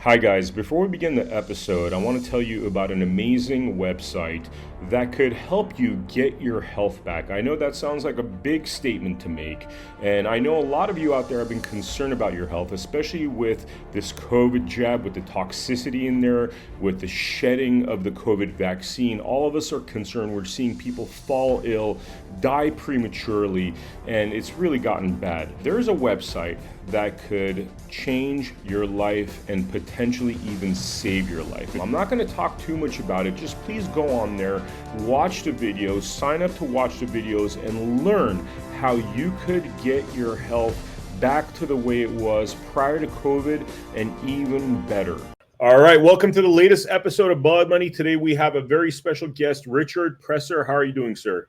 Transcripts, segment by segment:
Hi, guys. Before we begin the episode, I want to tell you about an amazing website that could help you get your health back. I know that sounds like a big statement to make, and I know a lot of you out there have been concerned about your health, especially with this COVID jab, with the toxicity in there, with the shedding of the COVID vaccine. All of us are concerned. We're seeing people fall ill, die prematurely, and it's really gotten bad. There's a website that could change your life and potentially even save your life. I'm not going to talk too much about it. Just please go on there, watch the videos, sign up to watch the videos, and learn how you could get your health back to the way it was prior to COVID and even better. All right, welcome to the latest episode of Blood Money. Today we have a very special guest, Richard Presser. How are you doing, sir?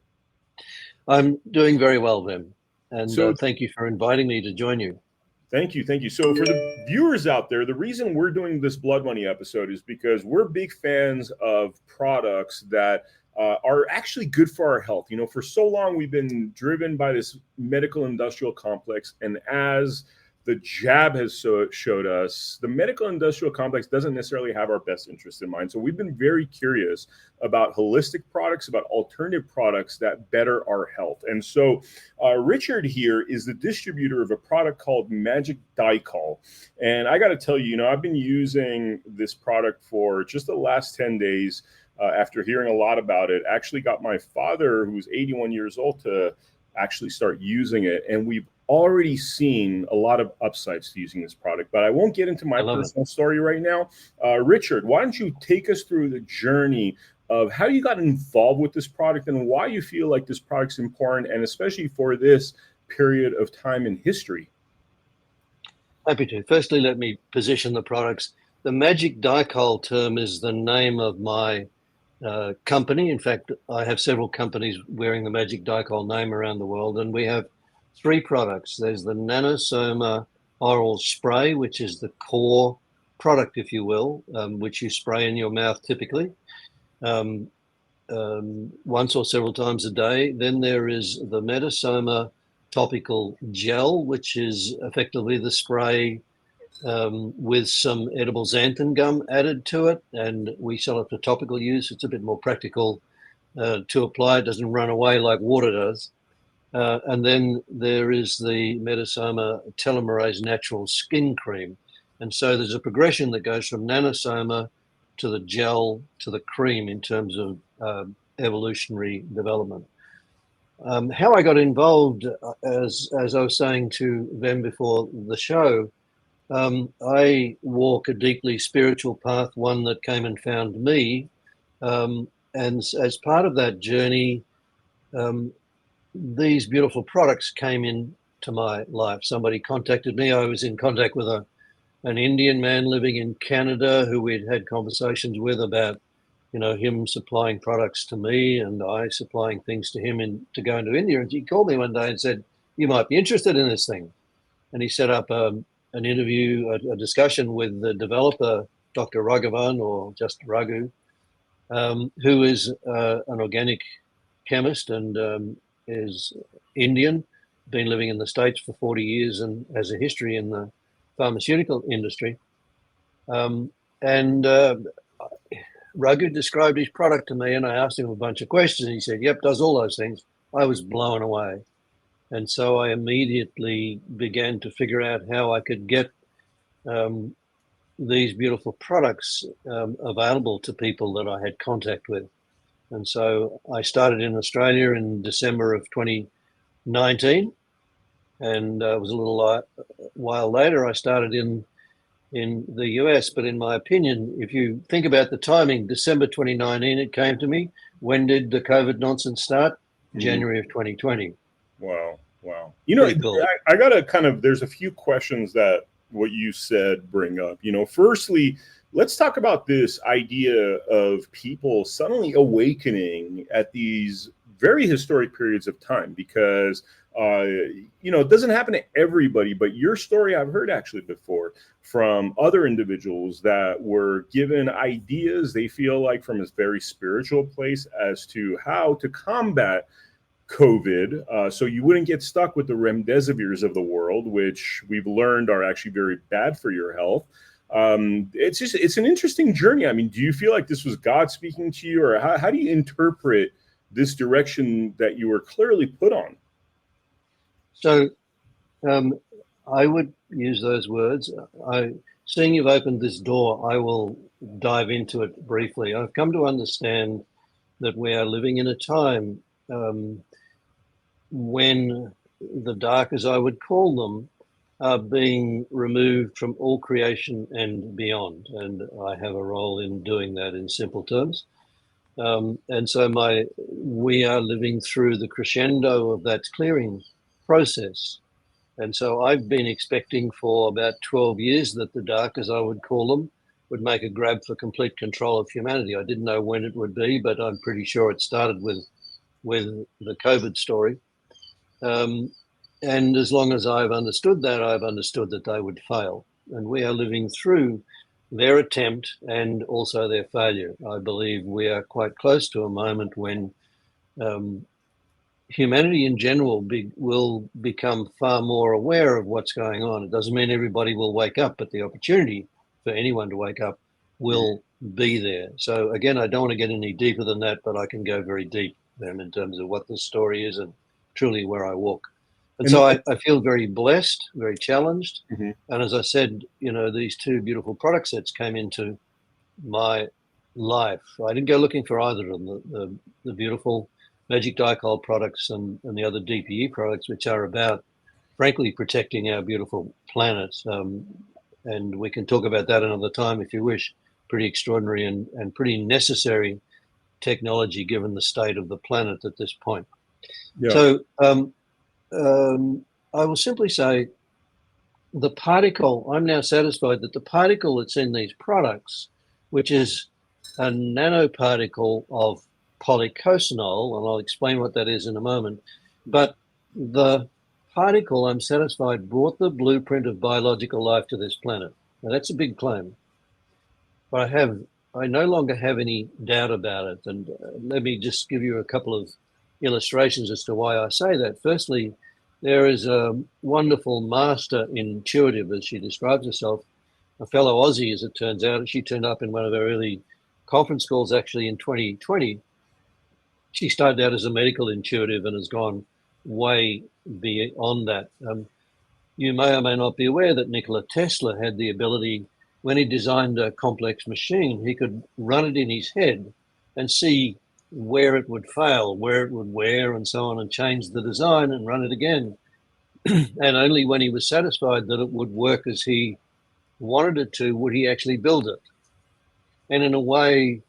I'm doing very well, Vim, and So thank you for inviting me to join you. Thank you. Thank you. So, for the viewers out there, the reason we're doing this Blood Money episode is because we're big fans of products that are actually good for our health. You know, for so long, we've been driven by this medical industrial complex. And as the jab has showed us, the medical industrial complex doesn't necessarily have our best interest in mind. So, we've been very curious about holistic products, about alternative products that better our health. And so, Richard here is the distributor of a product called Magic Dicol. And I got to tell you, I've been using this product for just the last 10 days after hearing a lot about it. Actually got my father, who's 81 years old, to actually start using it. And we've already seen a lot of upsides to using this product, but I won't get into my personal story right now. Richard, why don't you take us through the journey of how you got involved with this product and why you feel like this product's important, and especially for this period of time in history? Happy to. Firstly, let me position the products. The Magic Dicol term is the name of my company. In fact, I have several companies wearing the Magic Dicol name around the world, and we have three products. There's the Nanosoma oral spray, which is the core product, if you will, which you spray in your mouth typically once or several times a day. Then there is the Metasoma topical gel, which is effectively the spray with some edible xanthan gum added to it, and we sell it for topical use. It's a bit more practical to apply. It doesn't run away like water does. And then there is the Metasoma telomerase natural skin cream. And so there's a progression that goes from nanosoma to the gel to the cream in terms of evolutionary development. How I got involved, as I was saying to them before the show, I walk a deeply spiritual path, one that came and found me. And as part of that journey, these beautiful products came into my life. Somebody contacted me. I was in contact with an Indian man living in Canada who we'd had conversations with about, him supplying products to me and I supplying things to him to go into India. And he called me one day and said, "You might be interested in this thing." And he set up an interview, a discussion with the developer, Dr. Raghavan, or just Raghu, who is an organic chemist and is Indian, been living in the States for 40 years and has a history in the pharmaceutical industry. Raghu described his product to me, and I asked him a bunch of questions. And he said, "Yep, does all those things." I was blown away. And so I immediately began to figure out how I could get these beautiful products available to people that I had contact with. And so I started in Australia in December of 2019. And it was a little while later, I started in the US. But in my opinion, if you think about the timing, December 2019, it came to me. When did the COVID nonsense start? January of 2020. Wow. Cool. I got to there's a few questions that what you said bring up. Firstly, let's talk about this idea of people suddenly awakening at these very historic periods of time, because it doesn't happen to everybody, but your story I've heard actually before from other individuals that were given ideas, they feel like from a very spiritual place, as to how to combat COVID, so you wouldn't get stuck with the remdesivirs of the world, which we've learned are actually very bad for your health. It's an interesting journey. I mean, do you feel like this was God speaking to you, or how do you interpret this direction that you were clearly put on? So um, I would use those words. Seeing you've opened this door, I will dive into it briefly. I've come to understand that we are living in a time when the dark, as I would call them, are being removed from all creation and beyond. And I have a role in doing that in simple terms. And so we are living through the crescendo of that clearing process. And so I've been expecting for about 12 years that the dark, as I would call them, would make a grab for complete control of humanity. I didn't know when it would be, but I'm pretty sure it started with the COVID story. And as long as I've understood that, I've understood that they would fail. And we are living through their attempt and also their failure. I believe we are quite close to a moment when humanity in general will become far more aware of what's going on. It doesn't mean everybody will wake up, but the opportunity for anyone to wake up will be there. So again, I don't want to get any deeper than that, but I can go very deep then in terms of what this story is and truly where I walk. And so I feel very blessed, very challenged. Mm-hmm. And as I said, these two beautiful product sets came into my life. I didn't go looking for either of them. The beautiful Magic Dicol products and the other DPE products, which are about, frankly, protecting our beautiful planet. And we can talk about that another time if you wish. Pretty extraordinary and pretty necessary technology given the state of the planet at this point. Yeah. So I will simply say the particle, I'm now satisfied that the particle that's in these products, which is a nanoparticle of polycosanol, and I'll explain what that is in a moment, but the particle, I'm satisfied, brought the blueprint of biological life to this planet. Now that's a big claim, but I no longer have any doubt about it. And let me just give you a couple of illustrations as to why I say that. Firstly, there is a wonderful master intuitive, as she describes herself, a fellow Aussie, as it turns out. She turned up in one of our early conference calls actually in 2020. She started out as a medical intuitive and has gone way beyond that. You may or may not be aware that Nikola Tesla had the ability, when he designed a complex machine, he could run it in his head and see where it would fail, where it would wear, and so on, and change the design and run it again. And only when he was satisfied that it would work as he wanted it to would he actually build it. And in a way,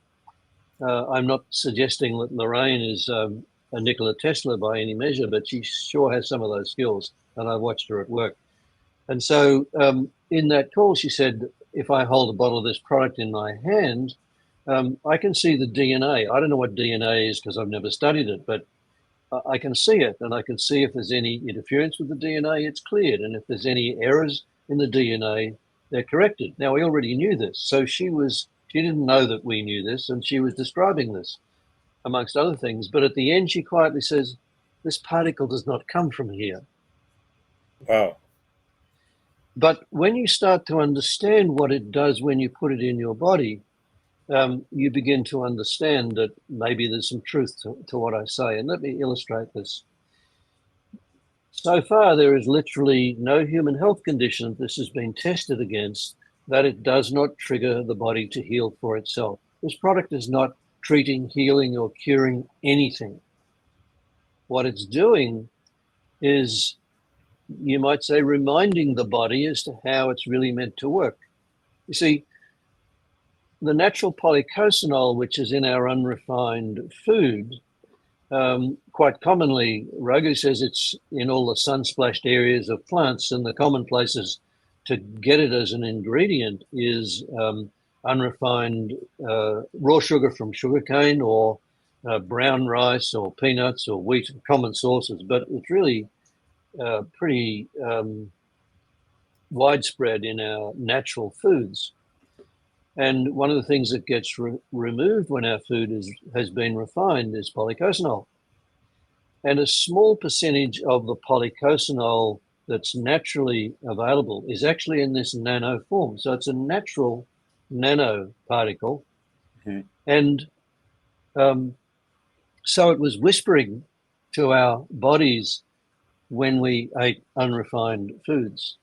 I'm not suggesting that Lorraine is a Nikola Tesla by any measure, but she sure has some of those skills, and I watched her at work. And so in that call, she said, if I hold a bottle of this product in my hand, I can see the DNA. I don't know what DNA is because I've never studied it, but I can see it, and I can see if there's any interference with the DNA, it's cleared. And if there's any errors in the DNA, they're corrected. Now, we already knew this. So she didn't know that we knew this, and she was describing this, amongst other things. But at the end, she quietly says, this particle does not come from here. Wow. But when you start to understand what it does when you put it in your body, you begin to understand that maybe there's some truth to what I say. And let me illustrate this. So far, there is literally no human health condition this has been tested against that it does not trigger the body to heal for itself. This product is not treating, healing, or curing anything. What it's doing is, you might say, reminding the body as to how it's really meant to work. You see, the natural polycosanol, which is in our unrefined food, quite commonly, Raghu says it's in all the sun-splashed areas of plants, and the common places to get it as an ingredient is unrefined raw sugar from sugarcane, or brown rice, or peanuts, or wheat, common sources. But it's really pretty widespread in our natural foods. And one of the things that gets removed when our food has been refined is polycosanol. And a small percentage of the polycosanol that's naturally available is actually in this nano form. So it's a natural nanoparticle. Mhm. And so it was whispering to our bodies when we ate unrefined foods.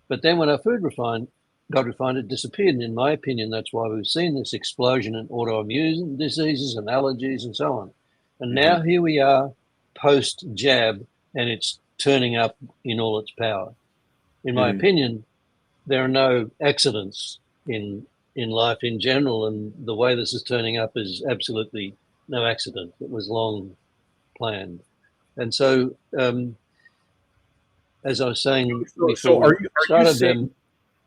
But then when our food got refined, it disappeared. And in my opinion, that's why we've seen this explosion in autoimmune diseases and allergies and so on. And now here we are post-jab, and it's turning up in all its power. In my opinion, there are no accidents in life in general, and the way this is turning up is absolutely no accident. It was long planned. And so, as I was saying before Are we you started saying? them,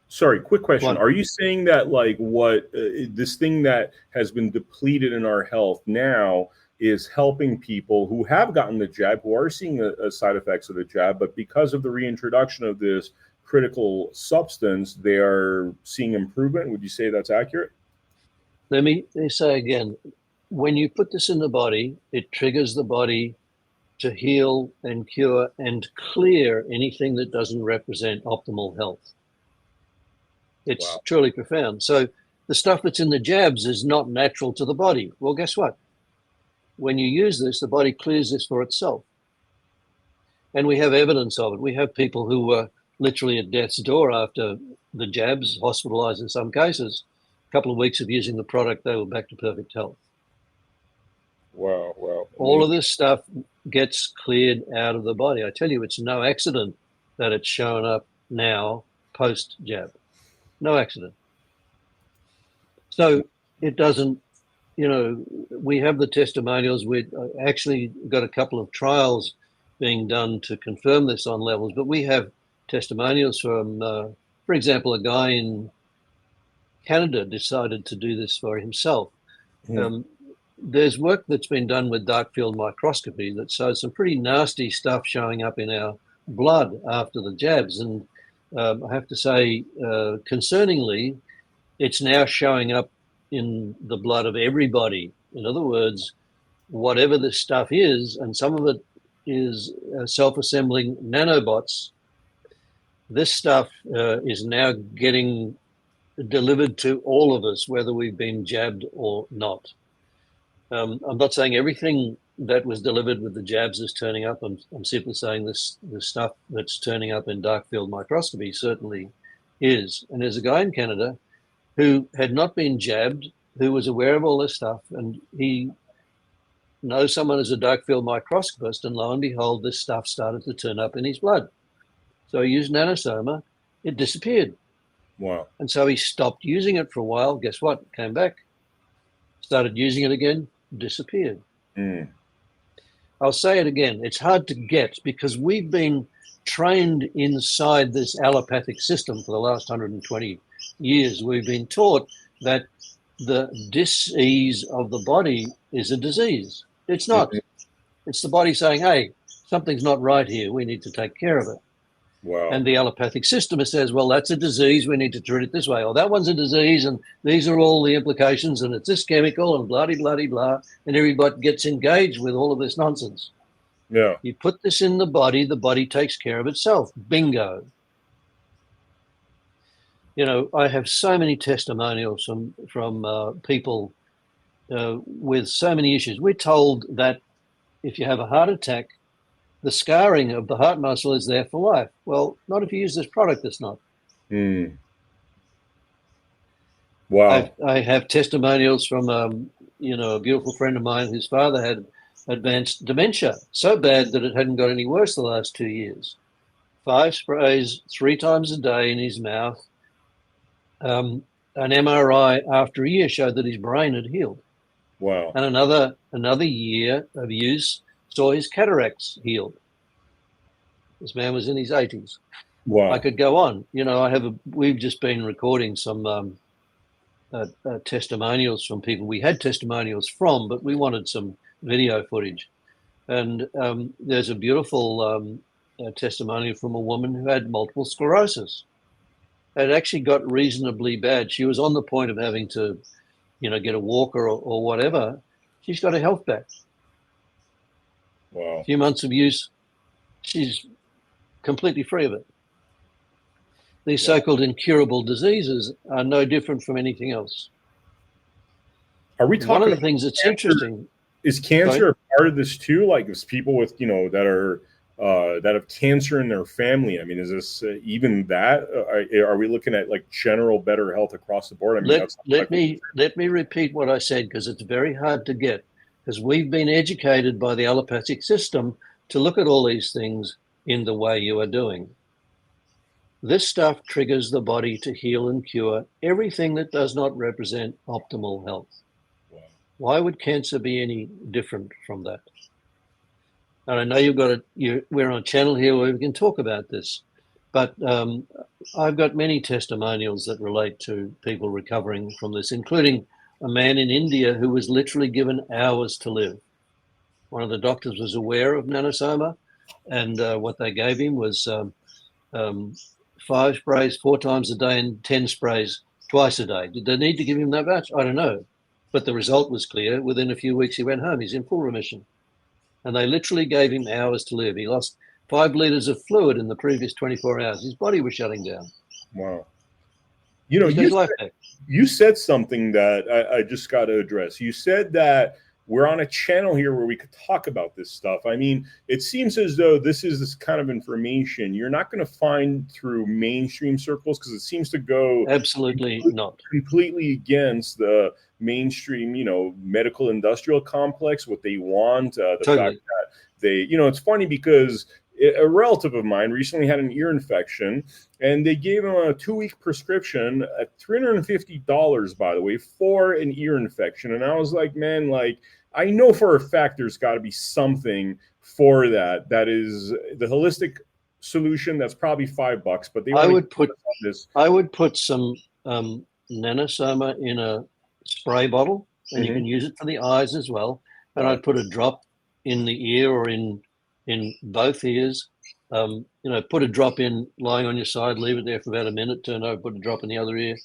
Sorry, quick question. what Are you saying that like what this thing that has been depleted in our health now is helping people who have gotten the jab, who are seeing a side effects of the jab, but because of the reintroduction of this critical substance, they are seeing improvement? Would you say that's accurate? let me say again, when you put this in the body, it triggers the body to heal and cure and clear anything that doesn't represent optimal health. It's Wow. truly profound. So the stuff that's in the jabs is not natural to the body. Well, guess what? When you use this, the body clears this for itself. And we have evidence of it. We have people who were literally at death's door after the jabs, hospitalized in some cases. A couple of weeks of using the product, they were back to perfect health. Wow. Wow. All of this stuff gets cleared out of the body. I tell you, it's no accident that it's shown up now post jab. No accident. So it doesn't, we have the testimonials. We actually got a couple of trials being done to confirm this on levels, but we have testimonials from, for example, a guy in Canada decided to do this for himself. There's work that's been done with dark field microscopy that shows some pretty nasty stuff showing up in our blood after the jabs. And I have to say, concerningly, it's now showing up in the blood of everybody. In other words, whatever this stuff is, and some of it is self-assembling nanobots, this stuff is now getting delivered to all of us, whether we've been jabbed or not. I'm not saying everything that was delivered with the jabs is turning up. I'm simply saying this stuff that's turning up in dark field microscopy certainly is. And there's a guy in Canada who had not been jabbed, who was aware of all this stuff, and he knows someone as a dark field microscopist, and lo and behold, this stuff started to turn up in his blood. So he used nanosoma, it disappeared. Wow. And so he stopped using it for a while. Guess what? It came back. Started using it again, disappeared. I'll say it again. It's hard to get because we've been trained inside this allopathic system for the last 120 years. We've been taught that the dis-ease of the body is a disease. It's not. It's the body saying, hey, something's not right here. We need to take care of it. Wow. And the allopathic system says, well, that's a disease. We need to treat it this way. Or that one's a disease, and these are all the implications, and it's this chemical, and blah-de-blah-de-blah. And everybody gets engaged with all of this nonsense. Yeah. You put this in the body takes care of itself. Bingo. I have so many testimonials from people with so many issues. We're told that if you have a heart attack, the scarring of the heart muscle is there for life. Well, not if you use this product, it's not. Wow. I have testimonials from, a beautiful friend of mine whose father had advanced dementia, so bad that it hadn't got any worse the last 2 years. 5 sprays 3 times a day in his mouth. An MRI after a year showed that his brain had healed. Wow. And another year of use saw his cataracts healed. This man was in his 80s. Wow. I could go on. We've just been recording some testimonials from people. We had testimonials from, but we wanted some video footage. And there's a beautiful testimonial from a woman who had multiple sclerosis. It actually got reasonably bad. She was on the point of having to, get a walker or whatever. She's got her health back. Wow. A few months of use, she's completely free of it. These Wow. so-called incurable diseases are no different from anything else. Are we One of talking the things that's cancer? interesting, Is sorry, cancer a part of this too? Like, is people with that have cancer in their family? I mean, is this even that? Are we looking at like general better health across the board? I mean, let that's let like me let me repeat what I said, because it's very hard to get, because we've been educated by the allopathic system to look at all these things in the way you are doing. This stuff triggers the body to heal and cure everything that does not represent optimal health. wow. Why would cancer be any different from that? And I know we're on a channel here where we can talk about this, but I've got many testimonials that relate to people recovering from this, including a man in India who was literally given hours to live. One of the doctors was aware of nanosoma, and what they gave him was 5 sprays 4 times a day and 10 sprays twice a day. Did they need to give him that much? I don't know. But the result was clear. Within a few weeks, he went home. He's in full remission. And they literally gave him hours to live. He lost 5 liters of fluid in the previous 24 hours. His body was shutting down. Wow. You know, He's got his life back. you said something that I just got to address. You said that we're on a channel here where we could talk about this stuff. I mean, it seems as though this is this kind of information you're not going to find through mainstream circles, because it seems to go Absolutely not. completely against the mainstream, medical industrial complex, what they want, the Totally. fact that they, it's funny because a relative of mine recently had an ear infection, and they gave him a 2-week prescription at $350, by the way, for an ear infection. And I was like, man, like, I know for a fact there's got to be something for that. That is the holistic solution. That's probably $5, but they I want would to this. put some nanosoma in a spray bottle, and you can use it for the eyes as well. And Wow. I'd put a drop in the ear or in both ears. Put a drop in lying on your side, leave it there for about a minute, turn over, put a drop in the other ear.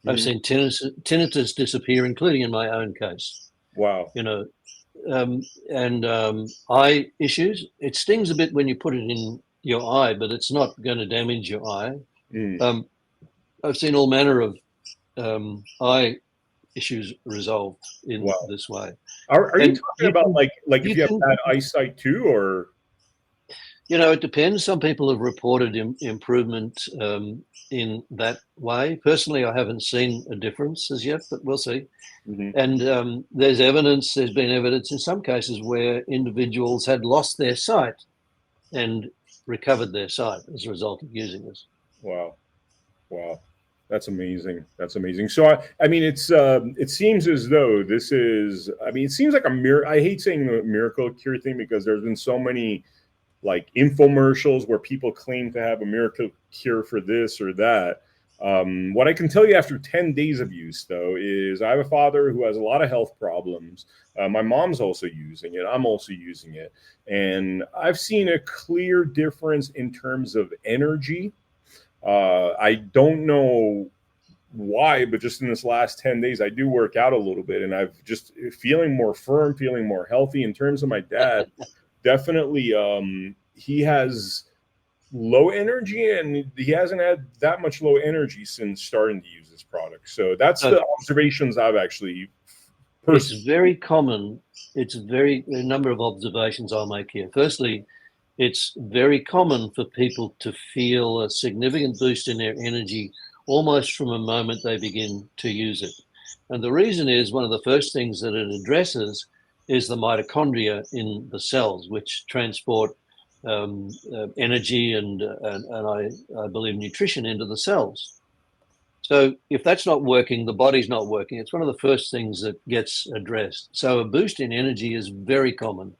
I've seen tinnitus disappear, including in my own case. Wow. Eye issues. It stings a bit when you put it in your eye, but it's not going to damage your eye. I've seen all manner of eye issues resolved in this way. Are you talking about like if you have bad eyesight too, or? It depends. Some people have reported improvement in that way. Personally, I haven't seen a difference as yet, but we'll see. And there's been evidence in some cases where individuals had lost their sight and recovered their sight as a result of using this. Wow. That's amazing. So I mean, it seems as though this is. I mean, it seems like a miracle. I hate saying the miracle cure thing, because there's been so many like infomercials where people claim to have a miracle cure for this or that. What I can tell you after 10 days of use, though, is I have a father who has a lot of health problems. My mom's also using it. I'm also using it. And I've seen a clear difference in terms of energy. I don't know why, but just in this last 10 days, I do work out a little bit, and I've just feeling more firm, feeling more healthy. In terms of my dad, definitely, he has low energy, and he hasn't had that much low energy since starting to use this product. So that's the observations I've actually. It's very common. A number of observations I'll make here. Firstly, it's very common for people to feel a significant boost in their energy almost from a moment they begin to use it. And the reason is, one of the first things that it addresses is the mitochondria in the cells, which transport energy and I believe nutrition into the cells. So if that's not working, the body's not working. It's one of the first things that gets addressed. So a boost in energy is very common.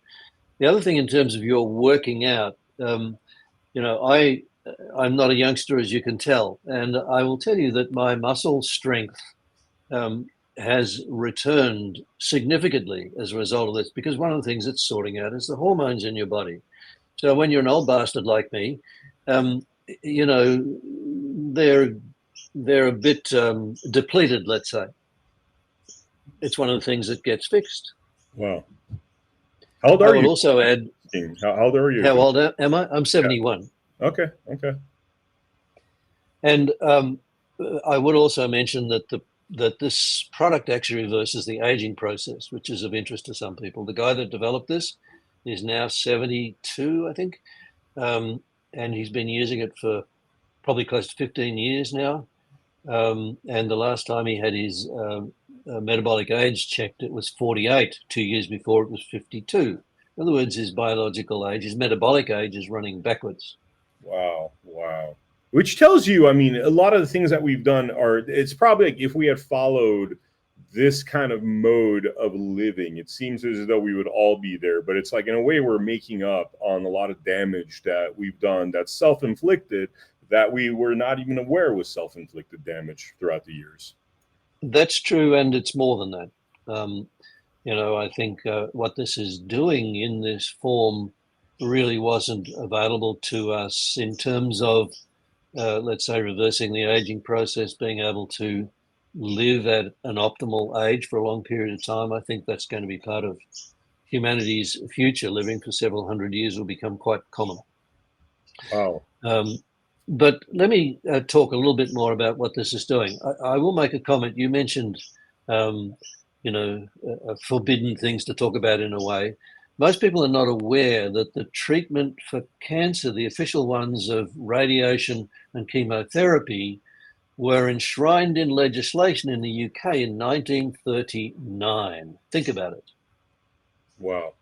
The other thing, in terms of your working out, I'm not a youngster, as you can tell, and I will tell you that my muscle strength has returned significantly as a result of this, because one of the things it's sorting out is the hormones in your body. So when you're an old bastard like me, they're a bit depleted, let's say. It's one of the things that gets fixed. Wow. How old are you? I will also add. How old are you? How old am I? I'm 71. Okay. Okay. And I would also mention that this product actually reverses the aging process, which is of interest to some people. The guy that developed this is now 72, I think, and he's been using it for probably close to 15 years now. And the last time he had his metabolic age checked, it was 48. 2 years before, it was 52. In other words, his biological age, his metabolic age is running backwards. Wow. Wow. Which tells you, I mean, a lot of the things that we've done are, it's probably like if we had followed this kind of mode of living, it seems as though we would all be there. But it's like, in a way, we're making up on a lot of damage that we've done that's self inflicted, that we were not even aware was self inflicted damage throughout the years. That's true, and it's more than that. I think what this is doing in this form really wasn't available to us in terms of, let's say, reversing the aging process, being able to live at an optimal age for a long period of time. I think that's going to be part of humanity's future. Living for several hundred years will become quite common. Wow. But let me talk a little bit more about what this is doing. I will make a comment. You mentioned, forbidden things to talk about in a way. Most people are not aware that the treatment for cancer, the official ones of radiation and chemotherapy, were enshrined in legislation in the UK in 1939. Think about it. Wow.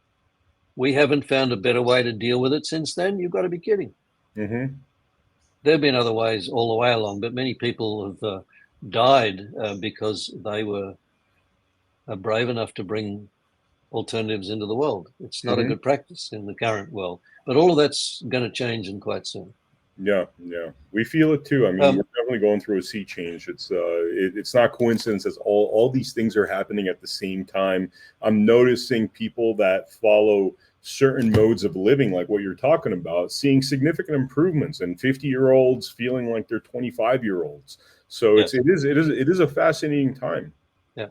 We haven't found a better way to deal with it since then. You've got to be kidding. Mm-hmm. There have been other ways all the way along, but many people have died because they were brave enough to bring alternatives into the world. It's not a Mm-hmm. good practice in the current world, but all of that's going to change and quite soon. Yeah, yeah, we feel it too. I mean, we're definitely going through a sea change. It's not coincidence as all these things are happening at the same time. I'm noticing people that follow certain modes of living, like what you're talking about, seeing significant improvements, and 50-year-olds feeling like they're 25-year-olds. So Yes. it is a fascinating time. Yeah.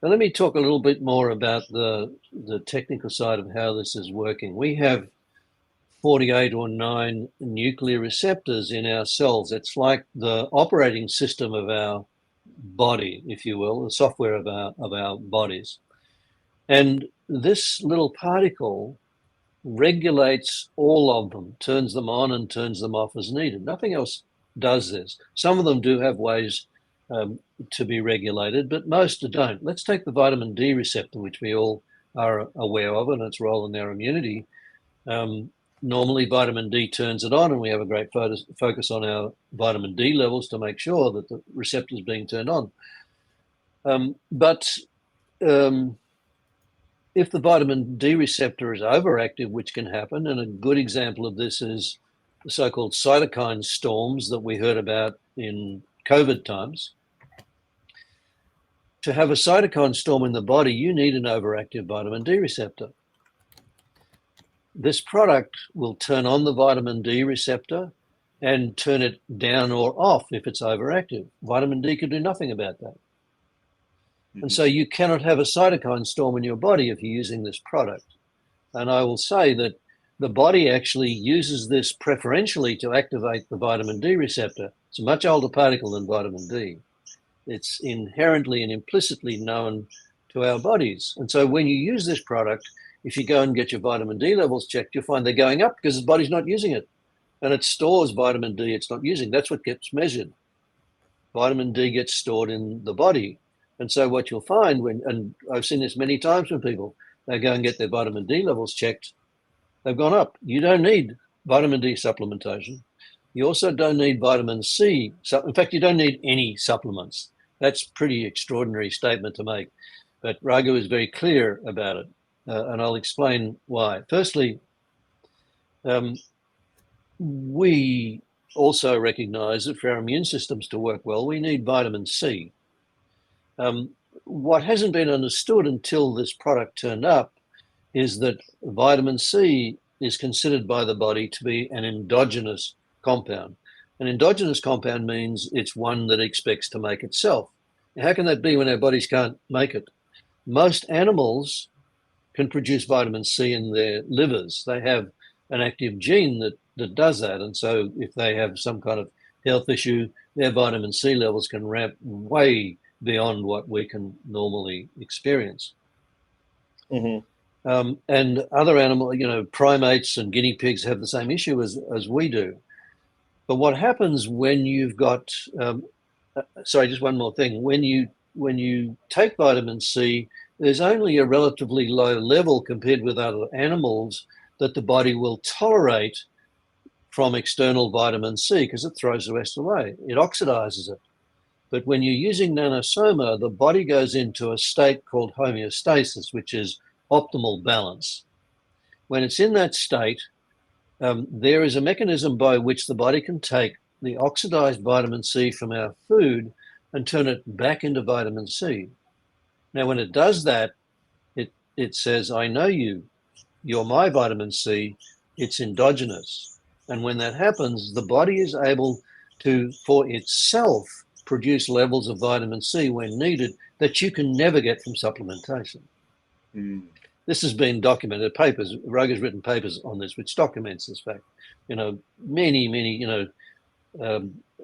Now let me talk a little bit more about the technical side of how this is working. We have 48 or 9 nuclear receptors in our cells. It's like the operating system of our body, if you will, the software of our bodies. And this little particle regulates all of them, turns them on and turns them off as needed. Nothing else does this. Some of them do have ways to be regulated, but most don't. Let's take the vitamin D receptor, which we all are aware of, and its role in our immunity. Normally, vitamin D turns it on, and we have a great focus on our vitamin D levels to make sure that the receptor is being turned on. But if the vitamin D receptor is overactive, which can happen, and a good example of this is the so-called cytokine storms that we heard about in COVID times. To have a cytokine storm in the body, you need an overactive vitamin D receptor. This product will turn on the vitamin D receptor and turn it down or off if it's overactive. Vitamin D can do nothing about that. Mm-hmm. And so you cannot have a cytokine storm in your body if you're using this product. And I will say that the body actually uses this preferentially to activate the vitamin D receptor. It's a much older particle than vitamin D. It's inherently and implicitly known to our bodies. And so when you use this product, if you go and get your vitamin D levels checked, you'll find they're going up because the body's not using it. And it stores vitamin D it's not using. That's what gets measured. Vitamin D gets stored in the body. And so what you'll find and I've seen this many times when people, they go and get their vitamin D levels checked, they've gone up. You don't need vitamin D supplementation. You also don't need vitamin C. In fact, you don't need any supplements. That's a pretty extraordinary statement to make. But Raghu is very clear about it. And I'll explain why. Firstly, we also recognize that for our immune systems to work well, we need vitamin C. What hasn't been understood until this product turned up is that vitamin C is considered by the body to be an endogenous compound. An endogenous compound means it's one that expects to make itself. Now, how can that be when our bodies can't make it? Most animals can produce vitamin C in their livers. They have an active gene that does that. And so if they have some kind of health issue, their vitamin C levels can ramp way beyond what we can normally experience. Mm-hmm. And other animal, primates and guinea pigs have the same issue as we do. But what happens when you've got, sorry, just one more thing. When you take vitamin C, there's only a relatively low level compared with other animals that the body will tolerate from external vitamin C because it throws the rest away. It oxidizes it. But when you're using nanosoma, the body goes into a state called homeostasis, which is optimal balance. When it's in that state, there is a mechanism by which the body can take the oxidized vitamin C from our food and turn it back into vitamin C. Now, when it does that, it says, I know you. You're my vitamin C. It's endogenous. And when that happens, the body is able to, for itself, produce levels of vitamin C when needed that you can never get from supplementation. Mm. This has been documented. Papers, Roger's written papers on this, which documents this fact. Many,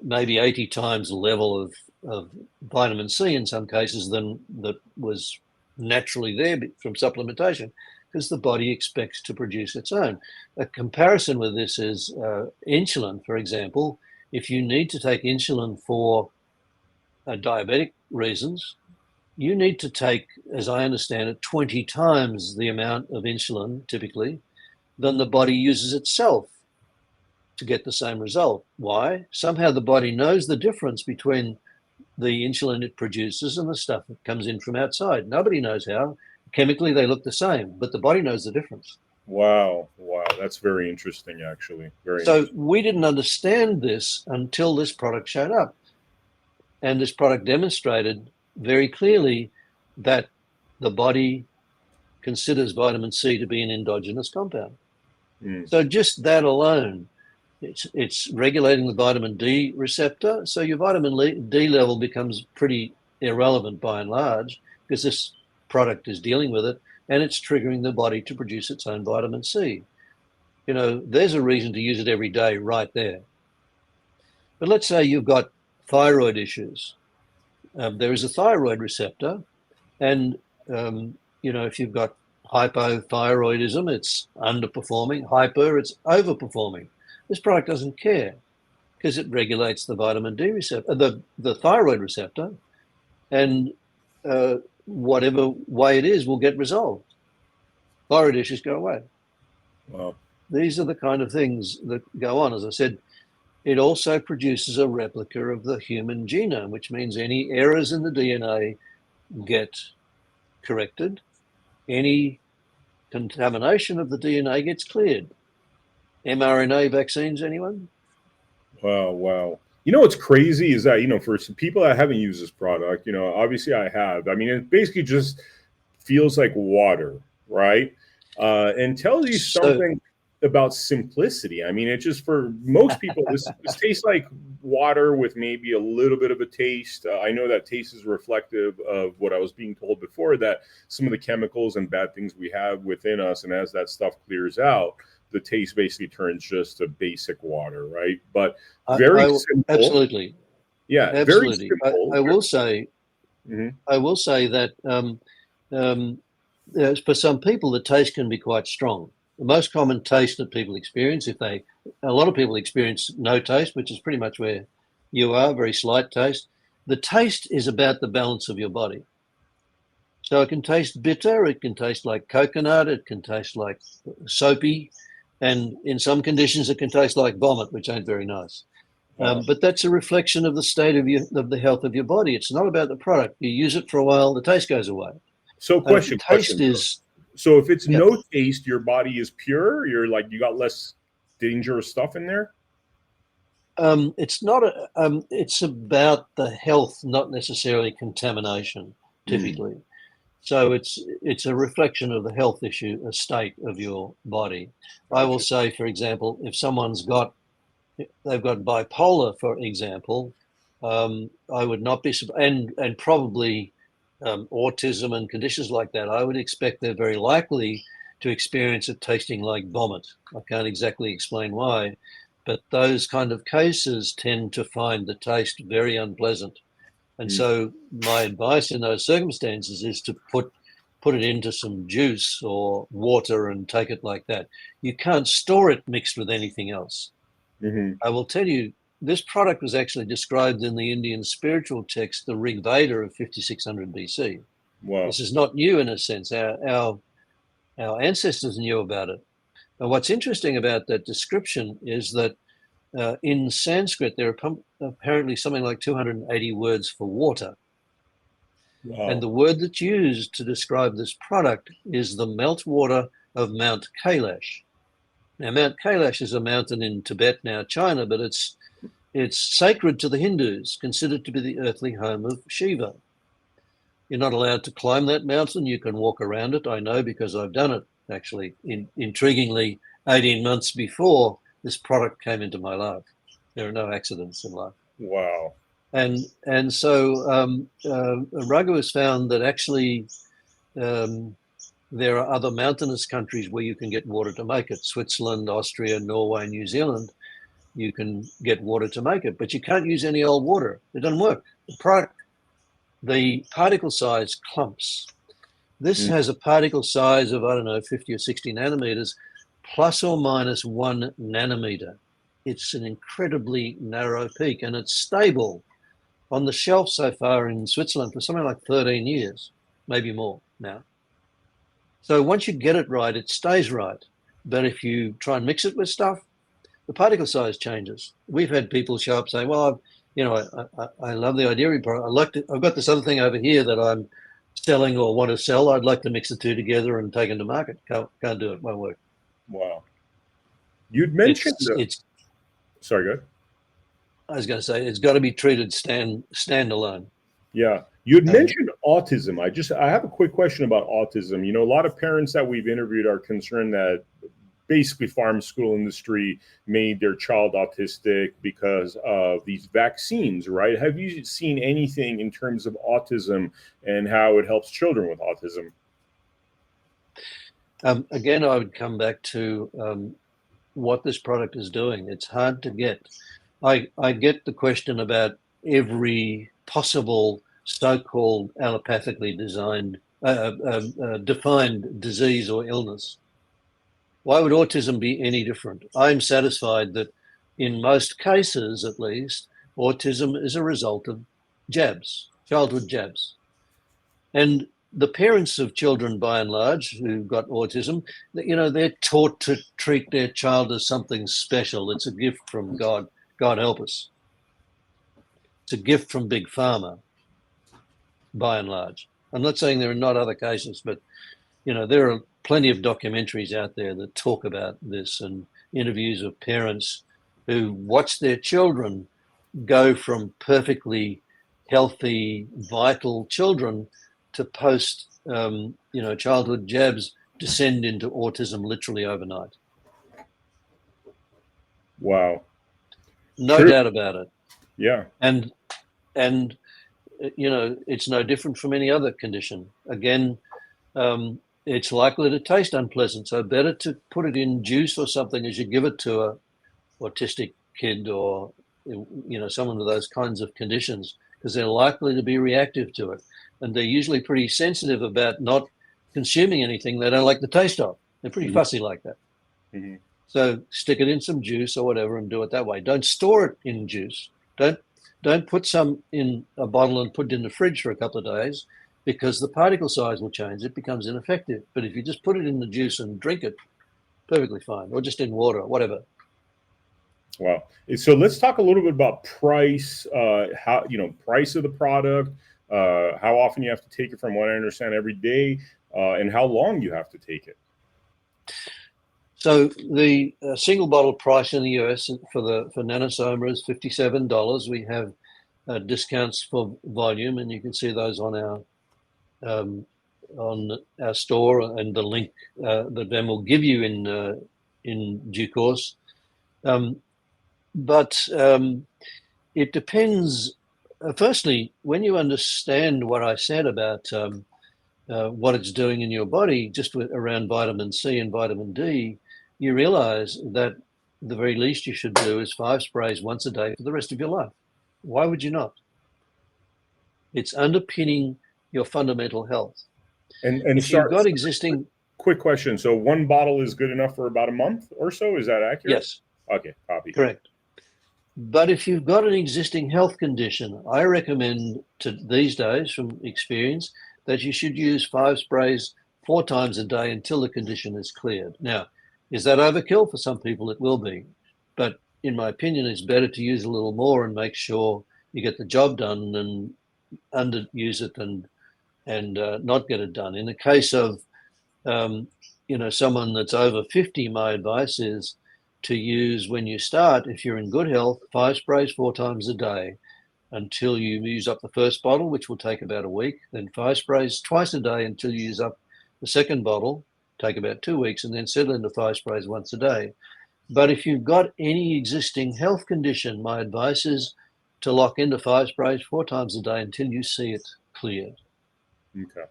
maybe 80 times the level of vitamin C in some cases than that was naturally there from supplementation, because the body expects to produce its own. A comparison with this is insulin, for example. If you need to take insulin for diabetic reasons, you need to take, as I understand it, 20 times the amount of insulin typically than the body uses itself to get the same result. Why? Somehow the body knows the difference between the insulin it produces and the stuff that comes in from outside. Nobody knows how. Chemically, they look the same, but the body knows the difference. Wow. That's very interesting, actually. So we didn't understand this until this product showed up. And this product demonstrated very clearly that the body considers vitamin C to be an endogenous compound. Mm. So just that alone, it's regulating the vitamin D receptor. So your vitamin D level becomes pretty irrelevant by and large because this product is dealing with it, and it's triggering the body to produce its own vitamin C. There's a reason to use it every day right there. But let's say you've got thyroid issues. There is a thyroid receptor, and if you've got hypothyroidism, it's underperforming. Hyper, it's overperforming. This product doesn't care because it regulates the vitamin D receptor, the thyroid receptor, and whatever way it is will get resolved. Thyroid issues go away. Wow. These are the kind of things that go on. As I said, it also produces a replica of the human genome, which means any errors in the DNA get corrected. Any contamination of the DNA gets cleared. mRNA vaccines, anyone? Wow. What's crazy is that, for some people that haven't used this product, obviously I have. I mean, it basically just feels like water, right? And tells you something about simplicity. I mean, it just, for most people, this tastes like water with maybe a little bit of a taste. I know that taste is reflective of what I was being told before, that some of the chemicals and bad things we have within us, and as that stuff clears out, the taste basically turns just to basic water, right? But very simple. Absolutely. Yeah, absolutely. Very simple. I will say, I will say that for some people, the taste can be quite strong. The most common taste that people experience, a lot of people experience no taste, which is pretty much where you are, very slight taste. The taste is about the balance of your body. So it can taste bitter, it can taste like coconut, it can taste like soapy, and in some conditions it can taste like vomit, which ain't very nice. But that's a reflection of the state of the health of your body. It's not about the product. You use it for a while, the taste goes away. So question. So if it's no taste, your body is pure. You're like, you got less dangerous stuff in there. It's not. It's about the health, not necessarily contamination. Typically, so it's a reflection of the health issue, a state of your body. Gotcha. I will say, for example, if they've got bipolar, for example, I would not be, and probably autism and conditions like that, I would expect they're very likely to experience it tasting like vomit. I can't exactly explain why, but those kind of cases tend to find the taste very unpleasant. And so my advice in those circumstances is to put it into some juice or water and take it like that. You can't store it mixed with anything else. Mm-hmm. I will tell you, this product was actually described in the Indian spiritual text, the Rig Veda of 5600 BC. Wow. This is not new in a sense. Our ancestors knew about it. And what's interesting about that description is that in Sanskrit, there are apparently something like 280 words for water. Wow. And the word that's used to describe this product is the meltwater of Mount Kailash. Now, Mount Kailash is a mountain in Tibet, now China, but it's sacred to the Hindus, considered to be the earthly home of Shiva. You're not allowed to climb that mountain. You can walk around it. I know because I've done it, actually, intriguingly, 18 months before this product came into my life. There are no accidents in life. Wow. And so Raghu has found that actually there are other mountainous countries where you can get water to make it. Switzerland, Austria, Norway, New Zealand, you can get water to make it, but you can't use any old water. It doesn't work. The particle size clumps. This has a particle size of, 50 or 60 nanometers, plus or minus 1 nanometer. It's an incredibly narrow peak, and it's stable on the shelf so far in Switzerland for something like 13 years, maybe more now. So once you get it right, it stays right. But if you try and mix it with stuff, the particle size changes. We've had people show up saying, well, I love the idea of product. I've got this other thing over here that I'm selling or want to sell. I'd like to mix the two together and take them to market. Can't do it. Won't work. Wow. You'd mentioned sorry, go ahead. I was going to say it's got to be treated standalone. Yeah. You'd mentioned autism. I have a quick question about autism. You know, a lot of parents that we've interviewed are concerned that basically farm school industry made their child autistic because of these vaccines, right? Have you seen anything in terms of autism and how it helps children with autism? Again, I would come back to what this product is doing. It's hard to get. I get the question about every possible so-called allopathically defined disease or illness. Why would autism be any different? I'm satisfied that in most cases, at least, autism is a result of jabs, childhood jabs. And the parents of children, by and large, who got autism, they're taught to treat their child as something special. It's a gift from God. God help us. It's a gift from Big Pharma, by and large. I'm not saying there are not other cases, but, there are plenty of documentaries out there that talk about this and interviews of parents who watch their children go from perfectly healthy, vital children to post, childhood jabs descend into autism literally overnight. Wow. No doubt about it. Yeah. And it's no different from any other condition. Again, it's likely to taste unpleasant. So better to put it in juice or something as you give it to a autistic kid or, someone with those kinds of conditions, because they're likely to be reactive to it. And they're usually pretty sensitive about not consuming anything they don't like the taste of. They're pretty fussy like that. Mm-hmm. So stick it in some juice or whatever and do it that way. Don't store it in juice. Don't put some in a bottle and put it in the fridge for a couple of days, because the particle size will change. It becomes ineffective. But if you just put it in the juice and drink it, perfectly fine, or just in water, whatever. Wow. So let's talk a little bit about price, price of the product, how often you have to take it, from what I understand, every day, and how long you have to take it. So the single bottle price in the US for Nanosoma is $57. We have discounts for volume, and you can see those on our store, and the link that Ben will give you in due course. But it depends. Firstly, when you understand what I said about what it's doing in your body just around vitamin C and vitamin D, you realize that the very least you should do is 5 sprays once a day for the rest of your life. Why would you not? It's underpinning your fundamental health. And If you've got existing... Quick question. So one bottle is good enough for about a month or so? Is that accurate? Yes. Okay, copy. Correct. But if you've got an existing health condition, I recommend these days from experience that you should use 5 sprays 4 times a day until the condition is cleared. Now, is that overkill? For some people it will be. But in my opinion, it's better to use a little more and make sure you get the job done than underuse it and not get it done. In the case of someone that's over 50, my advice is to use, when you start, if you're in good health, 5 sprays 4 times a day until you use up the first bottle, which will take about a week, then 5 sprays twice a day until you use up the second bottle, take about 2 weeks, and then settle into 5 sprays once a day. But if you've got any existing health condition, my advice is to lock into 5 sprays 4 times a day until you see it cleared. Okay.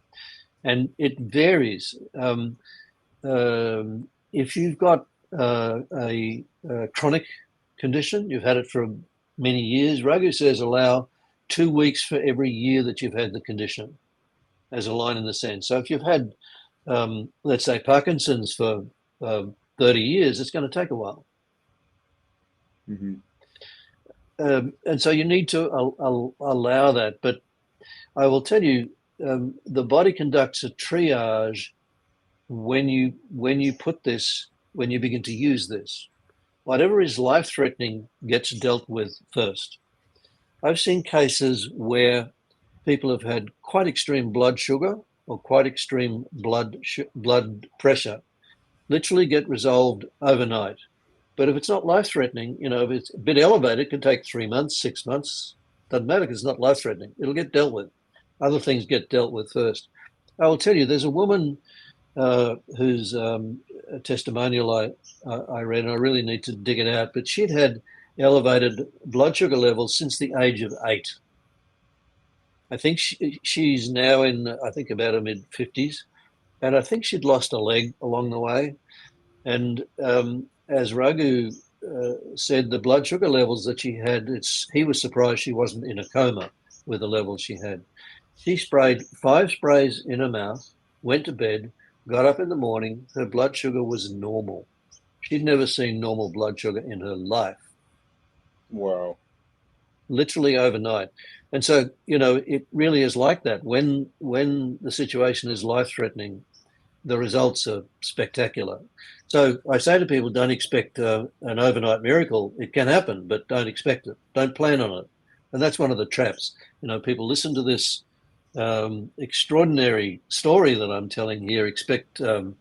And it varies. If you've got a chronic condition, you've had it for many years, Raghu says allow 2 weeks for every year that you've had the condition as a line in the sand. So if you've had, let's say, Parkinson's for 30 years, it's going to take a while. Mm-hmm. And so you need to allow that. But I will tell you, the body conducts a triage when you begin to use this. Whatever is life-threatening gets dealt with first. I've seen cases where people have had quite extreme blood sugar or quite extreme blood pressure literally get resolved overnight. But if it's not life-threatening, if it's a bit elevated, it can take 3 months, 6 months. Doesn't matter because it's not life-threatening. It'll get dealt with. Other things get dealt with first. I will tell you, there's a woman whose testimonial I read, and I really need to dig it out, but she'd had elevated blood sugar levels since the age of 8. I think she's now in, about her mid-50s, and I think she'd lost a leg along the way. And as Raghu said, the blood sugar levels that she had, he was surprised she wasn't in a coma with the levels she had. She sprayed 5 sprays in her mouth, went to bed, got up in the morning, her blood sugar was normal. She'd never seen normal blood sugar in her life. Wow. Literally overnight. And so, it really is like that. When the situation is life-threatening, the results are spectacular. So I say to people, don't expect an overnight miracle. It can happen, but don't expect it. Don't plan on it. And that's one of the traps. People listen to this extraordinary story that I'm telling here, expect, a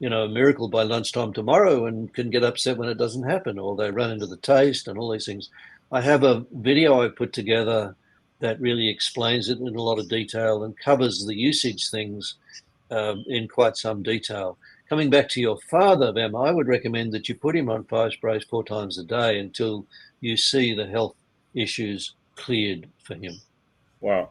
miracle by lunchtime tomorrow and can get upset when it doesn't happen, or they run into the taste and all these things. I have a video I put together that really explains it in a lot of detail and covers the usage things in quite some detail. Coming back to your father, Bam, I would recommend that you put him on 5 sprays 4 times a day until you see the health issues cleared for him. Wow.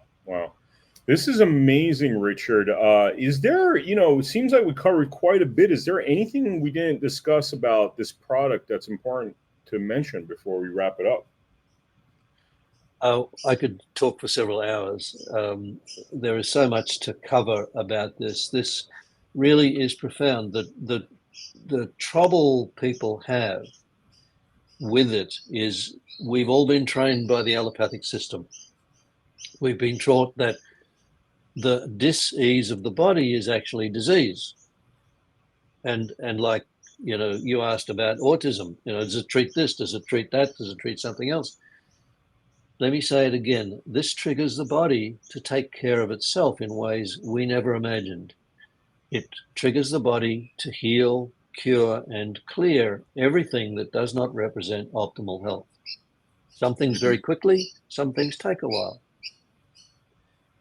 This is amazing, Richard. Is there, it seems like we covered quite a bit. Is there anything we didn't discuss about this product that's important to mention before we wrap it up? I could talk for several hours. There is so much to cover about this. This really is profound. The trouble people have with it is we've all been trained by the allopathic system. We've been taught that the dis-ease of the body is actually disease. And like, you asked about autism, does it treat this? Does it treat that? Does it treat something else? Let me say it again. This triggers the body to take care of itself in ways we never imagined. It triggers the body to heal, cure, and clear everything that does not represent optimal health. Some things very quickly, some things take a while.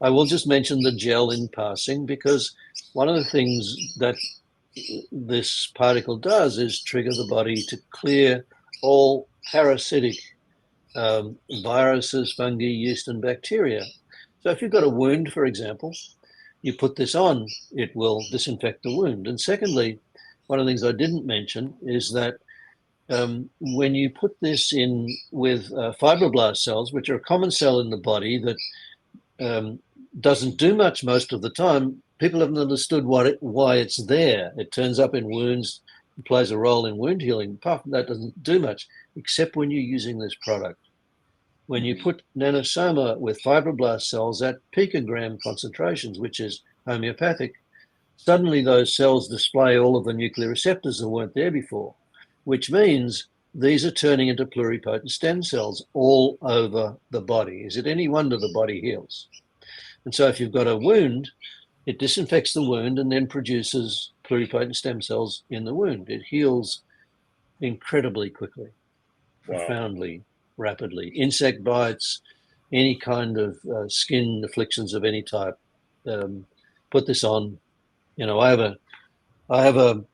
I will just mention the gel in passing, because one of the things that this particle does is trigger the body to clear all parasitic viruses, fungi, yeast, and bacteria. So if you've got a wound, for example, you put this on, it will disinfect the wound. And secondly, one of the things I didn't mention is that when you put this in with fibroblast cells, which are a common cell in the body that doesn't do much most of the time, people haven't understood why it's there. It turns up in wounds, it plays a role in wound healing. Apart from that, doesn't do much, except when you're using this product. When you put nanosoma with fibroblast cells at picogram concentrations, which is homeopathic, suddenly those cells display all of the nuclear receptors that weren't there before, which means these are turning into pluripotent stem cells all over the body. Is it any wonder the body heals? And so if you've got a wound, it disinfects the wound and then produces pluripotent stem cells in the wound. It heals incredibly quickly, profoundly, rapidly. Insect bites, any kind of skin afflictions of any type. Put this on. You know, I have a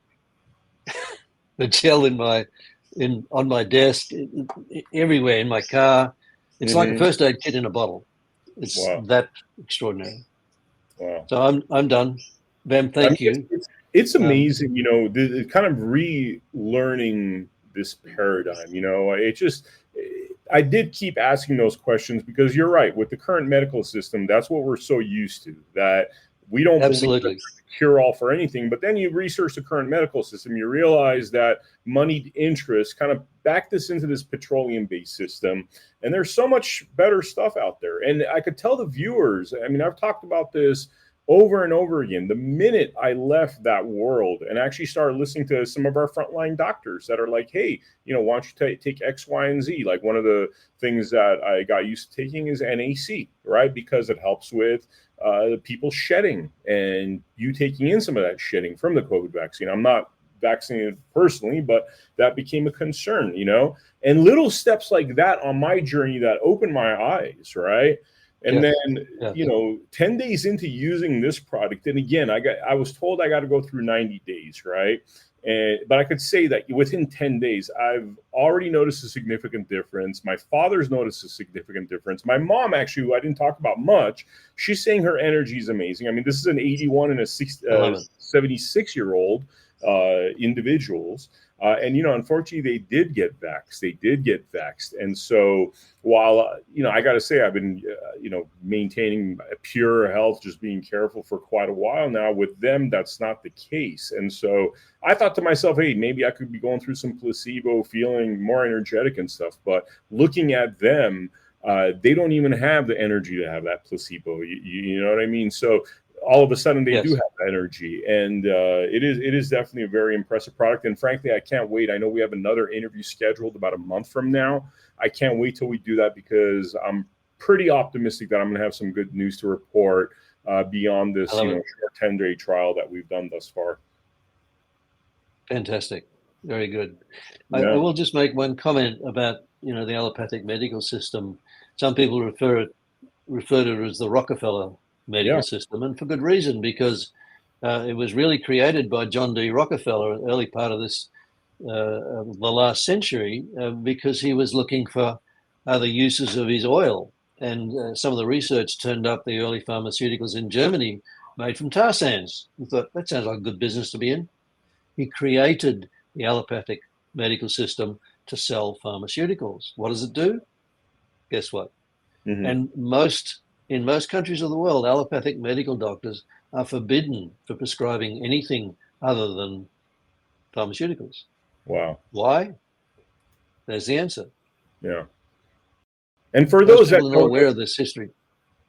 gel on my desk, everywhere in my car. It's like a first aid kit in a bottle. It's that extraordinary. Wow. So I'm done. Bam, thank you. It's amazing, you know, the kind of relearning this paradigm. You know, I did keep asking those questions because you're right. With the current medical system, that's what we're so used to, that we don't believe that cure all for anything. But then you research the current medical system, you realize that moneyed interests kind of back this into this petroleum-based system. And there's so much better stuff out there. And I could tell the viewers, I mean, I've talked about this over and over again. The minute I left that world and actually started listening to some of our frontline doctors that are like, hey, you know, why don't you take X, Y, and Z? Like one of the things that I got used to taking is NAC, right? Because it helps with people shedding and you taking in some of that shedding from the COVID vaccine. I'm not vaccinated personally, but that became a concern, you know, and little steps like that on my journey that opened my eyes, right? And then, you know, 10 days into using this product, and again, I was told I got to go through 90 days, right? But I could say that within 10 days, I've already noticed a significant difference. My father's noticed a significant difference. My mom, actually, who I didn't talk about much, she's saying her energy is amazing. I mean, this is an 81 and a 76-year-old individuals. And, you know, unfortunately, they did get vaxxed. And so while, you know, I got to say, I've been, you know, maintaining a pure health, just being careful for quite a while now. With them, that's not the case. And so I thought to myself, hey, maybe I could be going through some placebo, feeling more energetic and stuff. But looking at them, they don't even have the energy to have that placebo. You know what I mean? So all of a sudden they do have energy, and it is definitely a very impressive product. And frankly, I can't wait. I know we have another interview scheduled about a month from now. I can't wait till we do that because I'm pretty optimistic that I'm going to have some good news to report beyond this short 10-day trial that we've done thus far. Fantastic. Very good. I will just make one comment about, you know, the allopathic medical system. Some people refer to it as the Rockefeller medical system, and for good reason, because it was really created by John D. Rockefeller in the early part of the last century, because he was looking for other uses of his oil. And some of the research turned up the early pharmaceuticals in Germany made from tar sands. He thought, that sounds like a good business to be in. He created the allopathic medical system to sell pharmaceuticals. What does it do? Guess what? And in most countries of the world, allopathic medical doctors are forbidden for prescribing anything other than pharmaceuticals. Wow. Why? There's the answer. Yeah. And for those that are not aware of this history.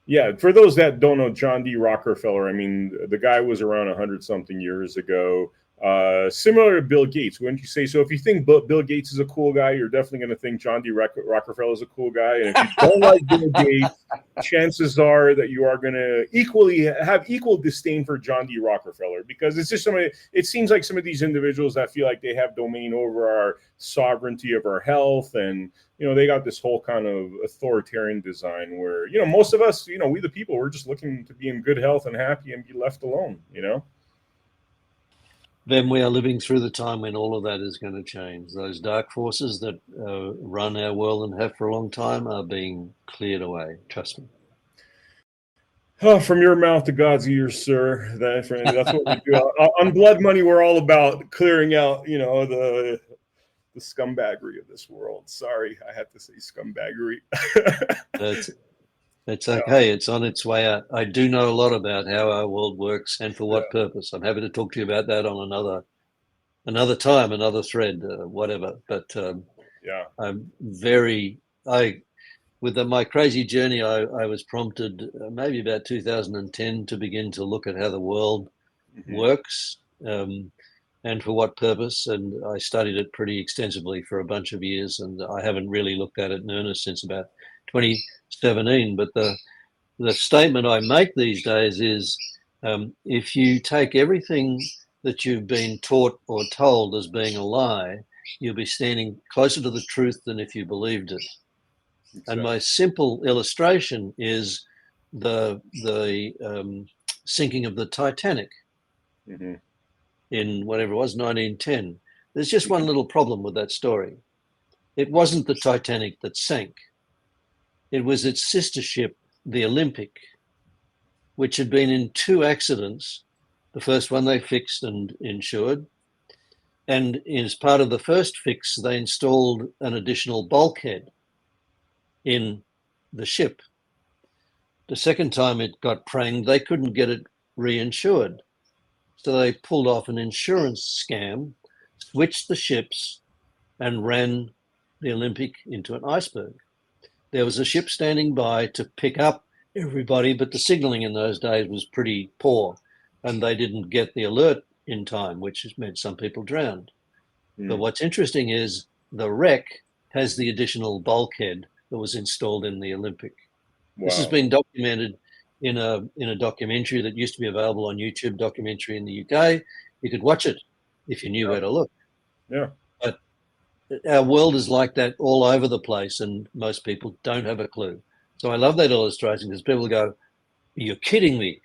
Yeah, for those that don't know John D. Rockefeller, I mean, the guy was around 100-something years ago. Similar to Bill Gates, wouldn't you say? So if you think Bill Gates is a cool guy, you're definitely going to think John D. Rockefeller is a cool guy. And if you don't like Bill Gates, chances are that you are going to have equal disdain for John D. Rockefeller, because it's just it seems like some of these individuals that feel like they have domain over our sovereignty of our health, and you know, they got this whole kind of authoritarian design where, you know, most of us, you know, we the people, we're just looking to be in good health and happy and be left alone, you know. Then we are living through the time when all of that is going to change. Those dark forces that run our world and have for a long time are being cleared away. Trust me. Oh, from your mouth to God's ears, sir. That's what we do. On Blood Money, we're all about clearing out, the scumbaggery of this world. Sorry, I had to say scumbaggery. It's it's Yeah, okay. It's on its way out. I do know a lot about how our world works and for yeah, what purpose. I'm happy to talk to you about that on another time, another thread, whatever. But yeah. I'm very I with my crazy journey. I was prompted maybe about 2010 to begin to look at how the world Hmm. works. And for what purpose. And I studied it pretty extensively for a bunch of years, and I haven't really looked at it in earnest since about 2017. But the statement I make these days is if you take everything that you've been taught or told as being a lie, you'll be standing closer to the truth than if you believed it. And Exactly. my simple illustration is the sinking of the Titanic Hmm. in whatever it was, 1910. There's just one little problem with that story. It wasn't the Titanic that sank. It was its sister ship, the Olympic, which had been in two accidents. The first one they fixed and insured. And as part of the first fix, they installed an additional bulkhead in the ship. The second time it got pranged, they couldn't get it reinsured. So they pulled off an insurance scam, switched the ships, and ran the Olympic into an iceberg. There was a ship standing by to pick up everybody, but the signaling in those days was pretty poor, and they didn't get the alert in time, which meant some people drowned. But Mm. what's interesting is the wreck has the additional bulkhead that was installed in the Olympic. This has Wow. been documented in a documentary that used to be available on YouTube documentary in the UK. You could watch it if you knew Yeah. where to look. Yeah. But our world is like that all over the place, and most people don't have a clue. So I love that illustration because people go, "You're kidding me."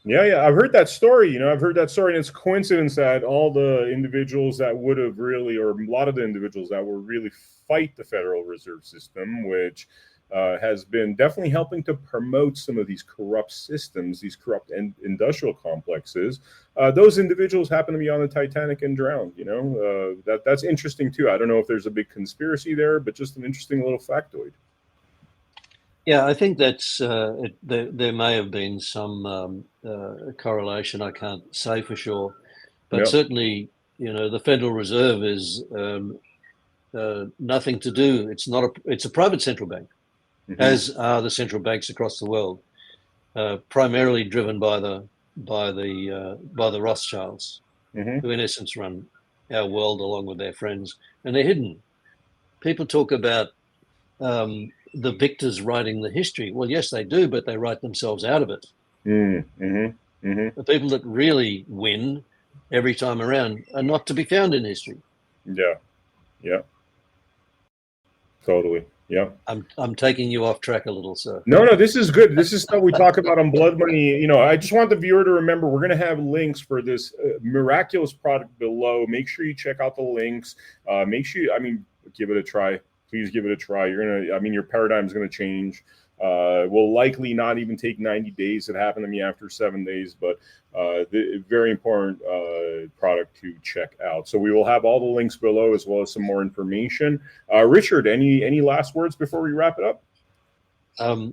Yeah, yeah, I've heard that story. I've heard that story, and it's a coincidence that all the individuals that would have really, or a lot of the individuals that will really fight the Federal Reserve System, which has been definitely helping to promote some of these corrupt systems, these corrupt industrial complexes. Those individuals happen to be on the Titanic and drowned. That's interesting too. I don't know if there's a big conspiracy there, but just an interesting little factoid. Yeah, I think that's there may have been some correlation. I can't say for sure, but Yeah. certainly, the Federal Reserve is nothing to do. It's a private central bank, Hmm. as are the central banks across the world, primarily driven by the Rothschilds, Hmm. who in essence run our world along with their friends, and they're hidden. People talk about the victors writing the history. Well, yes, they do, but they write themselves out of it. Hmm. Hmm. The people that really win every time around are not to be found in history. Yeah. Yeah. Totally. Yeah. I'm taking you off track a little, sir. No, no, this is good. This is stuff we talk about on Blood Money. I just want the viewer to remember we're going to have links for this miraculous product below. Make sure you check out the links. Make sure, give it a try. Please give it a try. Your paradigm is going to change. Will likely not even take 90 days. It happened to me after 7 days, but very important product to check out. So we will have all the links below as well as some more information. Richard, any last words before we wrap it up? Um,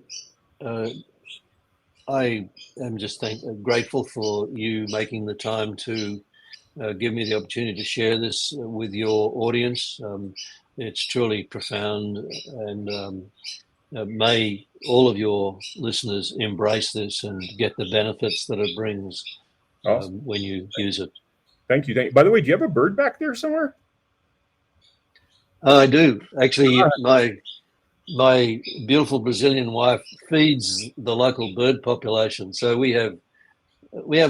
uh, I am just grateful for you making the time to give me the opportunity to share this with your audience. It's truly profound, and may all of your listeners embrace this and get the benefits that it brings Awesome. when you use it. Thank you. By the way, do you have a bird back there somewhere? I do actually. My beautiful Brazilian wife feeds the local bird population, so we have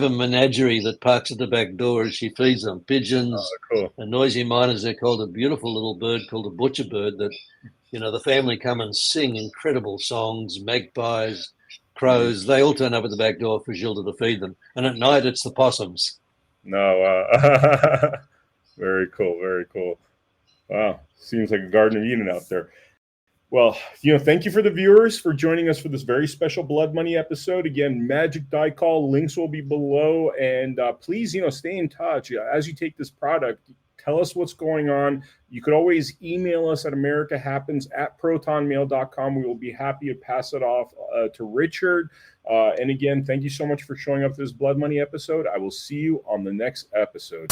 a menagerie that parks at the back door, and she feeds them pigeons, Cool. and noisy miners. They're called a beautiful little bird called a butcher bird that the family come and sing incredible songs, magpies, crows. They all turn up at the back door for Gilda to feed them. And at night, it's the possums. No, very cool. Very cool. Wow. Seems like a Garden of Eden out there. Well, thank you for the viewers for joining us for this very special Blood Money episode. Again, Magic Die Call, links will be below. And please, stay in touch. As you take this product, tell us what's going on. You could always email us at americahappens@protonmail.com. We will be happy to pass it off to Richard. And again, thank you so much for showing up for this Blood Money episode. I will see you on the next episode.